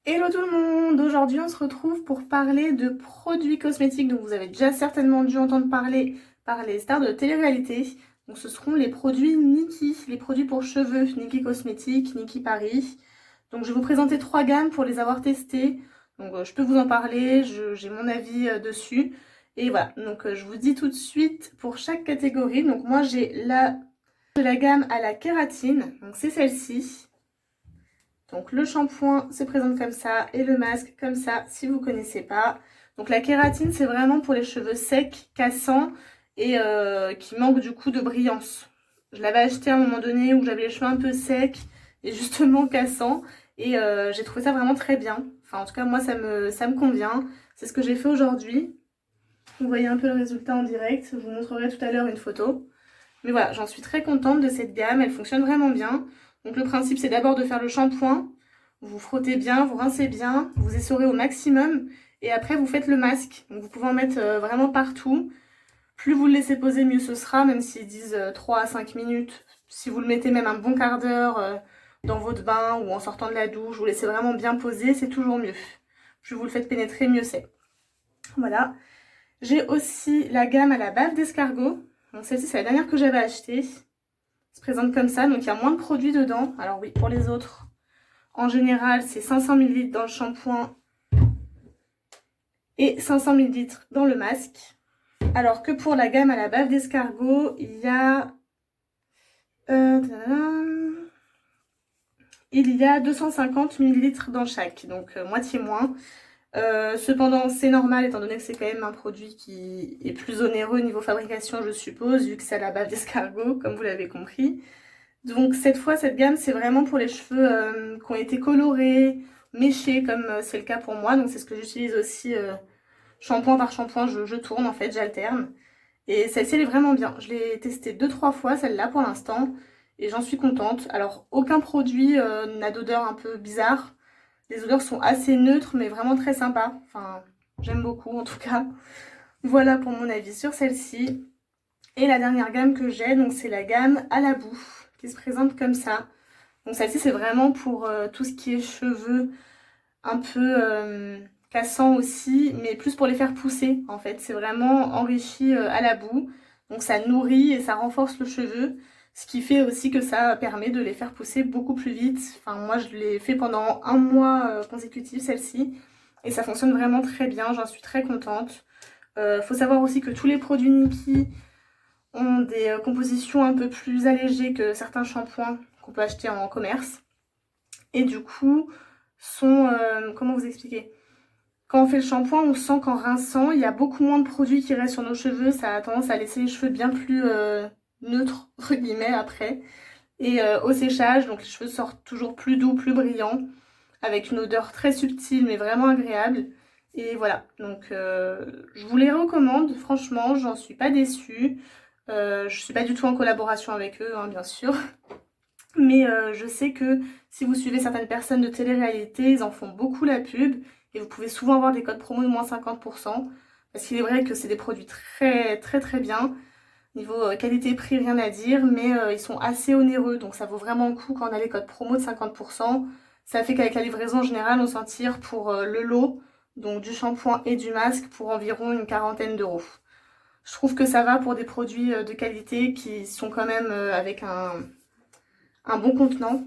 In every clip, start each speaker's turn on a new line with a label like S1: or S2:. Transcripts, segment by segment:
S1: Hello tout le monde! Aujourd'hui on se retrouve pour parler de produits cosmétiques dont vous avez déjà certainement dû entendre parler par les stars de télé-réalité. Donc ce seront les produits Nikkie, les produits pour cheveux, Nikkie Cosmétiques, Nikkie Paris. Donc je vais vous présenter trois gammes pour les avoir testées. Donc je peux vous en parler, j'ai mon avis dessus. Et voilà, donc je vous dis tout de suite pour chaque catégorie. Donc moi j'ai la gamme à la kératine, donc c'est celle-ci. Donc le shampoing se présente comme ça et le masque comme ça si vous ne connaissez pas. Donc la kératine c'est vraiment pour les cheveux secs, cassants et qui manquent du coup de brillance. Je l'avais acheté à un moment donné où j'avais les cheveux un peu secs et justement cassants et j'ai trouvé ça vraiment très bien. Enfin en tout cas moi ça me convient. C'est ce que j'ai fait aujourd'hui. Vous voyez un peu le résultat en direct. Je vous montrerai tout à l'heure une photo. Mais voilà, j'en suis très contente de cette gamme, elle fonctionne vraiment bien. Donc le principe c'est d'abord de faire le shampoing, vous frottez bien, vous rincez bien, vous essorez au maximum et après vous faites le masque. Donc vous pouvez en mettre vraiment partout. Plus vous le laissez poser, mieux ce sera, même s'ils disent 3 à 5 minutes. Si vous le mettez même un bon quart d'heure dans votre bain ou en sortant de la douche, vous laissez vraiment bien poser, c'est toujours mieux. Plus vous le faites pénétrer, mieux c'est. Voilà. J'ai aussi la gamme à la bave d'escargot. Donc celle-ci c'est la dernière que j'avais achetée. Se présente comme ça, donc il y a moins de produits dedans. Alors oui, pour les autres, en général, c'est 500 ml dans le shampoing et 500 ml dans le masque. Alors que pour la gamme à la bave d'escargot, il y a 250 ml dans chaque, donc moitié moins. Cependant, c'est normal étant donné que c'est quand même un produit qui est plus onéreux niveau fabrication, je suppose, vu que c'est à la bave d'escargot, comme vous l'avez compris. Donc cette fois, cette gamme, c'est vraiment pour les cheveux qui ont été colorés, méchés, comme c'est le cas pour moi. Donc c'est ce que j'utilise aussi shampoing par shampoing, je tourne en fait, j'alterne. Et celle-ci, elle est vraiment bien. Je l'ai testée 2-3 fois, celle-là pour l'instant, et j'en suis contente. Alors aucun produit n'a d'odeur un peu bizarre. Les odeurs sont assez neutres, mais vraiment très sympas. Enfin, j'aime beaucoup en tout cas. Voilà pour mon avis sur celle-ci. Et la dernière gamme que j'ai, donc c'est la gamme à la boue, qui se présente comme ça. Donc celle-ci c'est vraiment pour tout ce qui est cheveux un peu cassants aussi, mais plus pour les faire pousser en fait. C'est vraiment enrichi à la boue, donc ça nourrit et ça renforce le cheveu, ce qui fait aussi que ça permet de les faire pousser beaucoup plus vite. Enfin moi je l'ai fait pendant un mois consécutif celle-ci, et ça fonctionne vraiment très bien, j'en suis très contente. Faut savoir aussi que tous les produits Nikkie ont des compositions un peu plus allégées que certains shampoings qu'on peut acheter en commerce. Et du coup, sont... comment vous expliquer? Quand on fait le shampoing, on sent qu'en rinçant, il y a beaucoup moins de produits qui restent sur nos cheveux. Ça a tendance à laisser les cheveux bien plus neutres, entre guillemets, après. Et au séchage, donc les cheveux sortent toujours plus doux, plus brillants, avec une odeur très subtile, mais vraiment agréable. Et voilà, donc je vous les recommande, franchement, j'en suis pas déçue. Je suis pas du tout en collaboration avec eux, hein, bien sûr. Mais je sais que si vous suivez certaines personnes de télé-réalité, ils en font beaucoup la pub. Et vous pouvez souvent avoir des codes promo de moins 50%. Parce qu'il est vrai que c'est des produits très très très bien. Niveau qualité-prix, rien à dire. Mais ils sont assez onéreux. Donc ça vaut vraiment le coup quand on a les codes promo de 50%. Ça fait qu'avec la livraison en général, on s'en tire pour le lot. Donc du shampoing et du masque pour environ une quarantaine d'euros. Je trouve que ça va pour des produits de qualité qui sont quand même avec un bon contenant.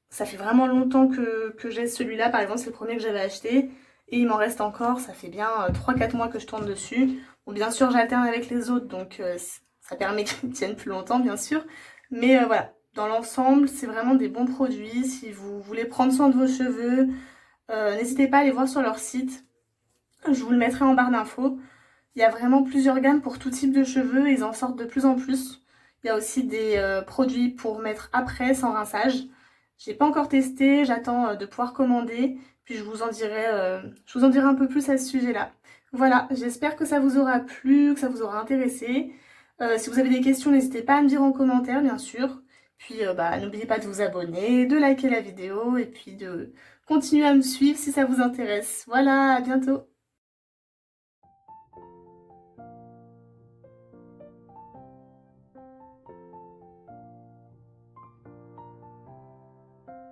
S1: Ça fait vraiment longtemps que j'ai celui-là, par exemple, c'est le premier que j'avais acheté. Et il m'en reste encore, ça fait bien 3-4 mois que je tourne dessus. Bon, bien sûr, j'alterne avec les autres, donc ça permet qu'ils tiennent plus longtemps, bien sûr. Mais voilà, dans l'ensemble, c'est vraiment des bons produits. Si vous voulez prendre soin de vos cheveux, n'hésitez pas à aller voir sur leur site. Je vous le mettrai en barre d'infos. Il y a vraiment plusieurs gammes pour tout type de cheveux, ils en sortent de plus en plus. Il y a aussi des produits pour mettre après, sans rinçage. J'ai pas encore testé, j'attends de pouvoir commander, puis je vous en dirai un peu plus à ce sujet-là. Voilà, j'espère que ça vous aura plu, que ça vous aura intéressé. Si vous avez des questions, n'hésitez pas à me dire en commentaire, bien sûr. Puis n'oubliez pas de vous abonner, de liker la vidéo, et puis de continuer à me suivre si ça vous intéresse. Voilà, à bientôt!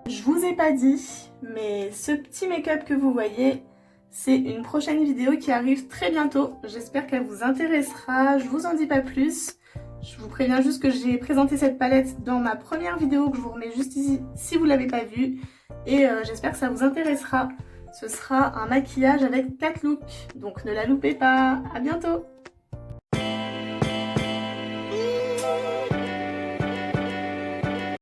S1: Je vous ai pas dit, mais ce petit make-up que vous voyez, c'est une prochaine vidéo qui arrive très bientôt. J'espère qu'elle vous intéressera, je vous en dis pas plus. Je vous préviens juste que j'ai présenté cette palette dans ma première vidéo que je vous remets juste ici si vous l'avez pas vue. Et j'espère que ça vous intéressera. Ce sera un maquillage avec 4 looks, donc ne la loupez pas. À bientôt!